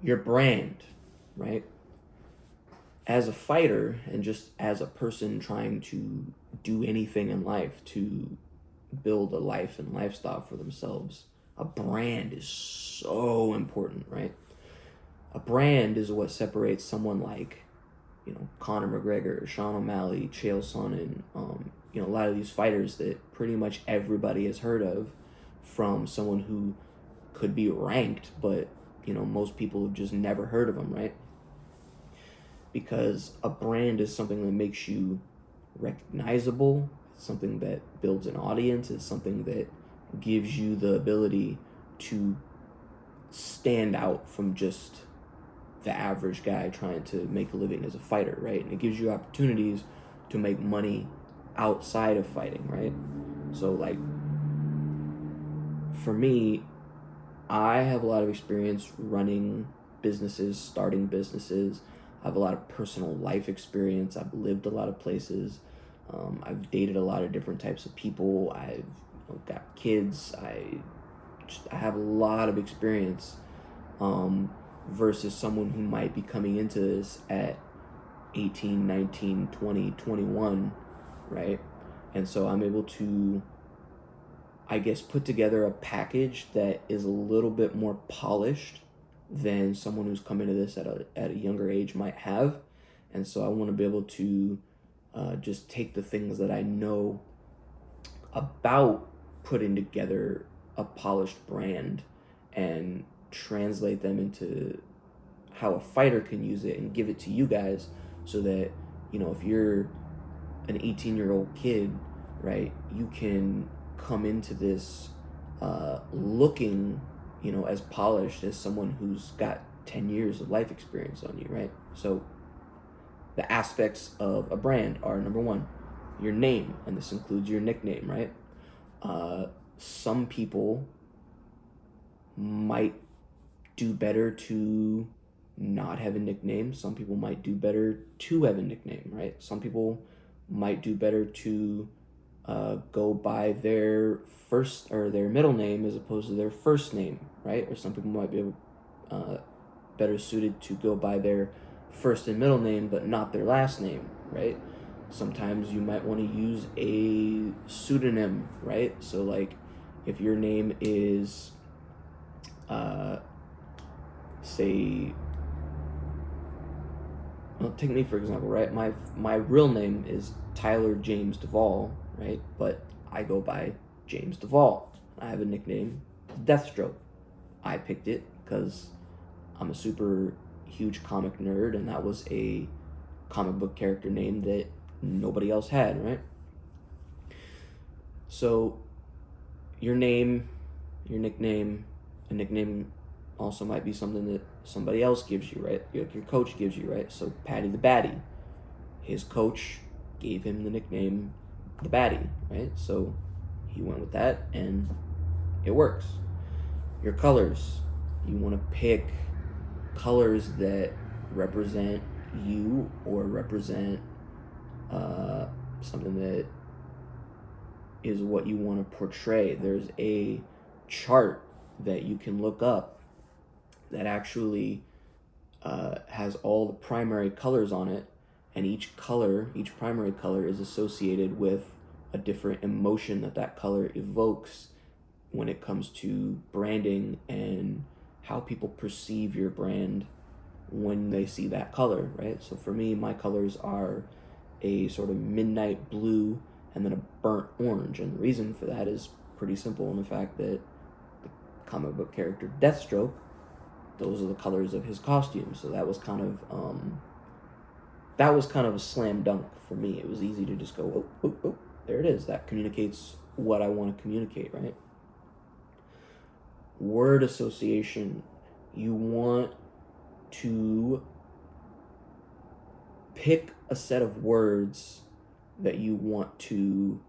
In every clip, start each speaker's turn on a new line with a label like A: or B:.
A: your brand, right? As a fighter and just as a person trying to do anything in life to build a life and lifestyle for themselves, a brand is so important, right? A brand is what separates someone like, Conor McGregor, Sean O'Malley, Chael Sonnen, a lot of these fighters that pretty much everybody has heard of, from someone who could be ranked, but, most people have just never heard of them, right? Because a brand is something that makes you recognizable, it's something that builds an audience, it's something that gives you the ability to stand out from just the average guy trying to make a living as a fighter, right? And it gives you opportunities to make money outside of fighting, right? So, like, for me, I have a lot of experience running businesses, starting businesses. I have a lot of personal life experience. I've lived a lot of places. I've dated a lot of different types of people. I've got kids. I have a lot of experience, versus someone who might be coming into this at 18, 19, 20, 21, right? And so I'm able to, I guess, put together a package that is a little bit more polished than someone who's coming to this at a younger age might have. And so I want to be able to just take the things that I know about putting together a polished brand and translate them into how a fighter can use it and give it to you guys, so that, if you're an 18-year-old kid, right, you can come into this looking, as polished as someone who's got 10 years of life experience on you, right? So the aspects of a brand are, number one, your name, and this includes your nickname, right? Some people might do better to not have a nickname. Some people might do better to have a nickname, right? Some people might do better to go by their first or their middle name as opposed to their first name, right? Or some people might be better suited to go by their first and middle name but not their last name, right? Sometimes you might want to use a pseudonym, right? So, like, if your name is say, well, take me for example, right? My real name is Tyler James Duvall, right? But I go by James Duvall. I have a nickname, Deathstroke. I picked it because I'm a super huge comic nerd, and that was a comic book character name that nobody else had, right? So your name, your nickname, a nickname also might be something that somebody else gives you, right? Your coach gives you, right? So Patty the Batty, his coach gave him the nickname the Batty, right? So he went with that, and it works. Your colors, you want to pick colors that represent you or represent something that is what you want to portray. There's a chart that you can look up that actually has all the primary colors on it, and each primary color is associated with a different emotion that color evokes when it comes to branding and how people perceive your brand when they see that color, right? So for me, my colors are a sort of midnight blue and then a burnt orange, and the reason for that is pretty simple in the fact that the comic book character Deathstroke, those are the colors of his costume. So that was kind of a slam dunk for me. It was easy to just go, oh, oh, oh, there it is. That communicates what I want to communicate, right? Word association. You want to pick a set of words that you want to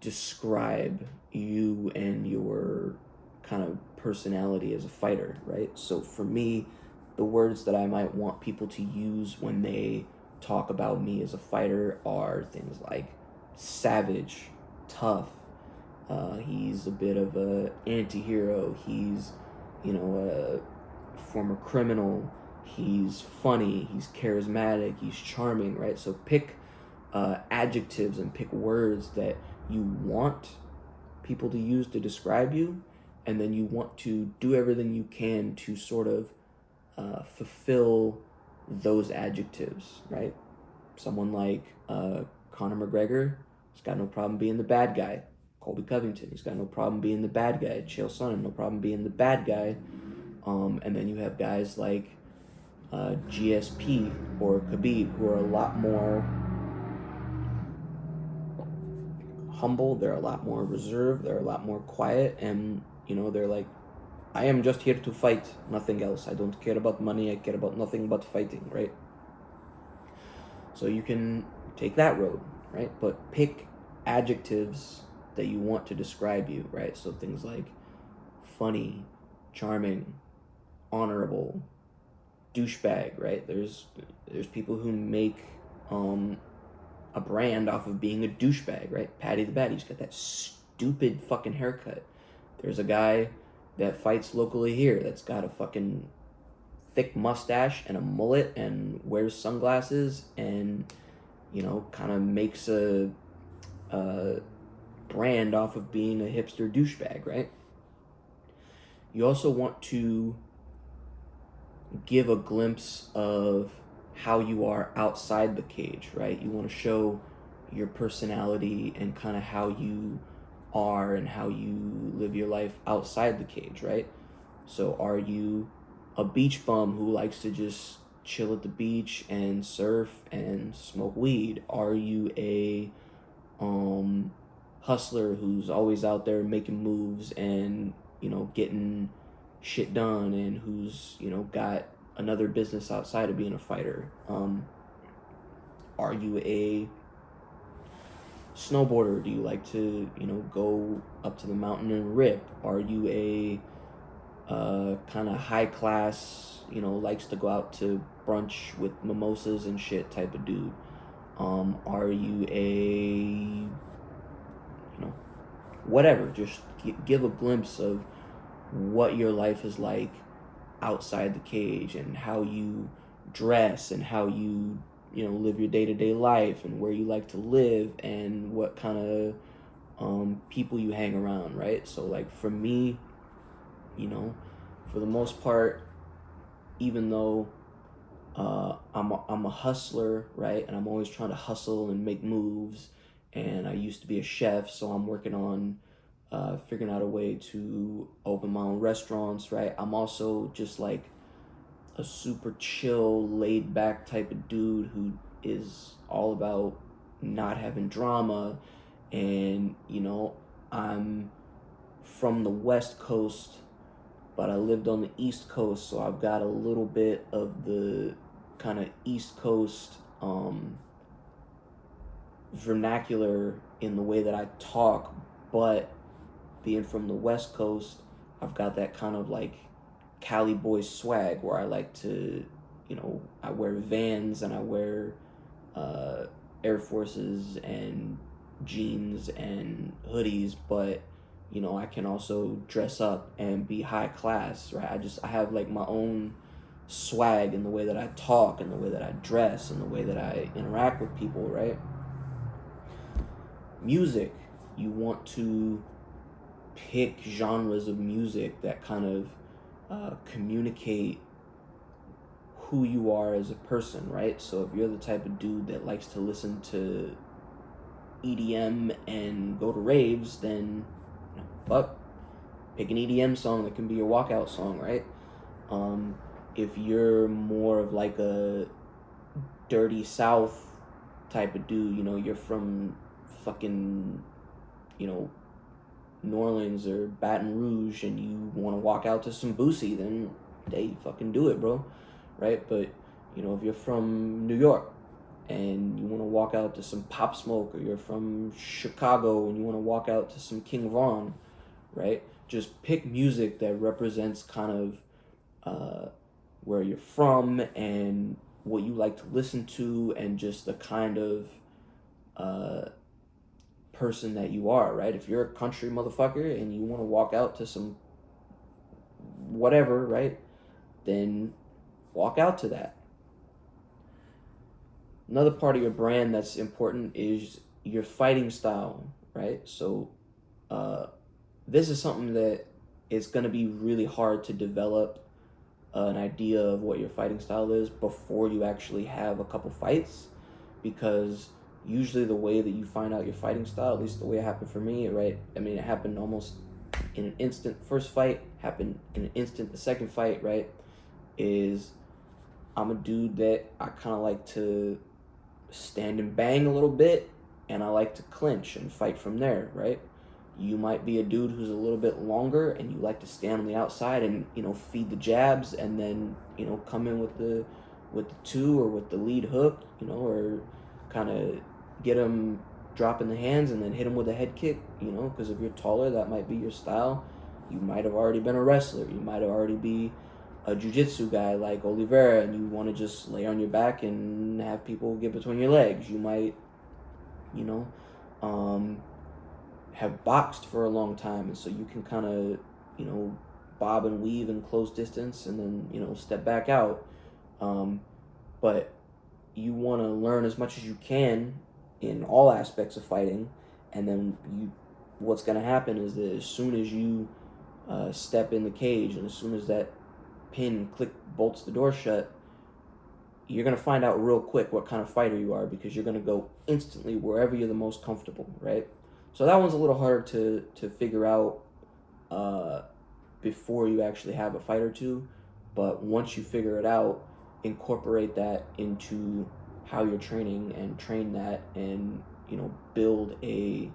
A: describe you and your kind of personality as a fighter, right? So for me, the words that I might want people to use when they talk about me as a fighter are things like savage, tough. He's a bit of a anti-hero. He's, former criminal, he's funny, he's charismatic, he's charming, right? So pick adjectives and pick words that you want people to use to describe you, and then you want to do everything you can to sort of fulfill those adjectives, right? Someone like Conor McGregor, he's got no problem being the bad guy. Colby Covington, he's got no problem being the bad guy. Chael Sonnen, no problem being the bad guy. And then you have guys like GSP or Khabib, who are a lot more humble, they're a lot more reserved, they're a lot more quiet, and they're like, I am just here to fight, nothing else. I don't care about money, I care about nothing but fighting, right? So you can take that road, right? But pick adjectives that you want to describe you, right? So things like funny, charming, honorable, douchebag, right? There's people who make a brand off of being a douchebag, right? Paddy the Baddy's got that stupid fucking haircut. There's a guy that fights locally here that's got a fucking thick mustache and a mullet and wears sunglasses and kind of makes a brand off of being a hipster douchebag, right? You also want to give a glimpse of how you are outside the cage, right? You want to show your personality and kind of how you are and how you live your life outside the cage, right? So are you a beach bum who likes to just chill at the beach and surf and smoke weed? Are you a hustler who's always out there making moves and getting shit done, and who's got another business outside of being a fighter? Are you a snowboarder? Do you like to go up to the mountain and rip? Are you a kind of high class, likes to go out to brunch with mimosas and shit type of dude? Are you a whatever? Just give a glimpse of what your life is like outside the cage, and how you dress, and how you live your day-to-day life, and where you like to live, and what kind of people you hang around, right? So like for me, for the most part, even though I'm a hustler, right, and I'm always trying to hustle and make moves, and I used to be a chef, so I'm working on figuring out a way to open my own restaurants, right? I'm also just like a super chill, laid back type of dude who is all about not having drama. And I'm from the West Coast, but I lived on the East Coast, so I've got a little bit of the kind of East Coast vernacular in the way that I talk, but being from the West Coast, I've got that kind of like Cali boy swag where I like to, I wear Vans and I wear Air Forces and jeans and hoodies, but I can also dress up and be high class, right? I have like my own swag in the way that I talk, and the way that I dress, and the way that I interact with people, right? Music, you want to pick genres of music that kind of communicate who you are as a person, right? So if you're the type of dude that likes to listen to EDM and go to raves, then fuck, pick an EDM song that can be your walkout song, right? If you're more of like a dirty South type of dude, you're from fucking New Orleans or Baton Rouge, and you want to walk out to some Boosie, then they fucking do it, bro, right? But if you're from New York and you want to walk out to some Pop Smoke, or you're from Chicago and you want to walk out to some King Von, right? Just pick music that represents kind of where you're from and what you like to listen to, and just the kind of person that you are, right? If you're a country motherfucker and you want to walk out to some whatever, right? then walk out to that. Another part of your brand that's important is your fighting style, right? So this is something that it's going to be really hard to develop an idea of what your fighting style is before you actually have a couple fights, because usually the way that you find out your fighting style, at least the way it happened for me, right? I mean, it happened almost in an instant. First fight happened in an instant. The second fight, right, is I'm a dude that I kind of like to stand and bang a little bit, and I like to clinch and fight from there, right? You might be a dude who's a little bit longer and you like to stand on the outside and, feed the jabs and then, come in with the two or with the lead hook, or kind of get them dropping the hands and then hit them with a head kick, because if you're taller, that might be your style. You might have already been a wrestler. You might have already be a jiu-jitsu guy like Oliveira, and you want to just lay on your back and have people get between your legs. You might, have boxed for a long time, and so you can kind of, bob and weave in close distance and then, step back out. But you want to learn as much as you can in all aspects of fighting, and then what's going to happen is that as soon as you step in the cage and as soon as that pin click bolts the door shut, you're going to find out real quick what kind of fighter you are, because you're going to go instantly wherever you're the most comfortable, right? So that one's a little harder to figure out before you actually have a fight or two. But once you figure it out, incorporate that into how you're training and train that, and build a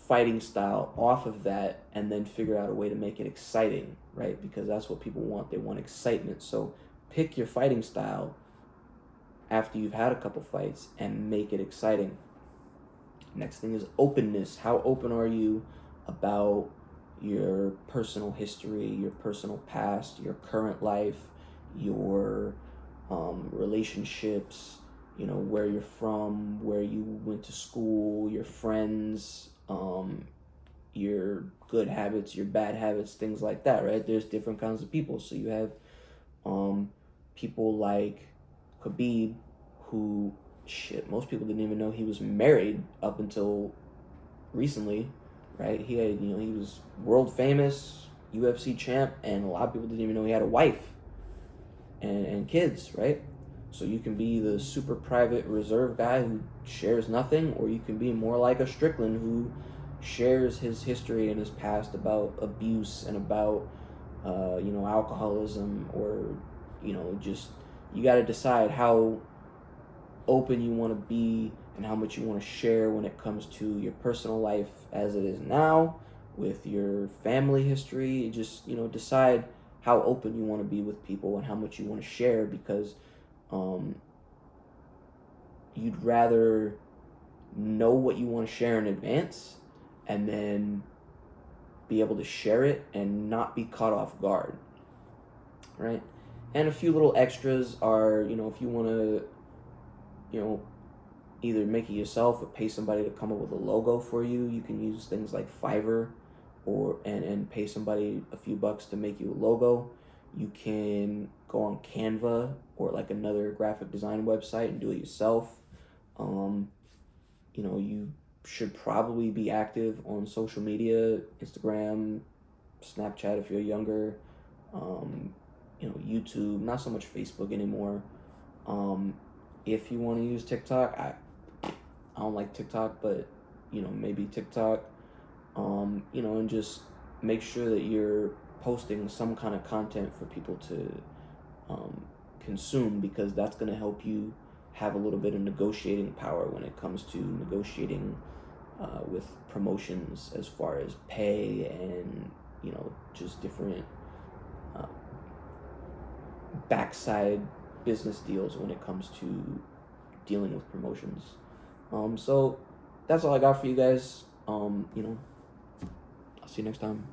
A: fighting style off of that, and then figure out a way to make it exciting, right? Because that's what people want. They want excitement. So pick your fighting style after you've had a couple fights and make it exciting. Next thing is openness. How open are you about your personal history, your personal past, your current life, your relationships, where you're from, where you went to school, your friends, your good habits, your bad habits, things like that, right? There's different kinds of people. So you have people like Khabib, who, most people didn't even know he was married up until recently, right? He had, he was world famous UFC champ, and a lot of people didn't even know he had a wife and kids, right? So you can be the super private reserve guy who shares nothing, or you can be more like a Strickland who shares his history and his past about abuse and about alcoholism, or just, you got to decide how open you want to be and how much you want to share when it comes to your personal life as it is now, with your family history. Just decide how open you want to be with people and how much you want to share, because you'd rather know what you want to share in advance and then be able to share it and not be caught off guard, right? And a few little extras are, if you want to, either make it yourself or pay somebody to come up with a logo for you, you can use things like Fiverr, and pay somebody a few bucks to make you a logo. You can go on Canva or like another graphic design website and do it yourself. You should probably be active on social media, Instagram, Snapchat if you're younger, YouTube, not so much Facebook anymore. If you want to use TikTok, I don't like TikTok, but maybe TikTok, and just make sure that you're posting some kind of content for people to consume, because that's going to help you have a little bit of negotiating power when it comes to negotiating with promotions, as far as pay and just different backside business deals when it comes to dealing with promotions. So that's all I got for you guys. I'll see you next time.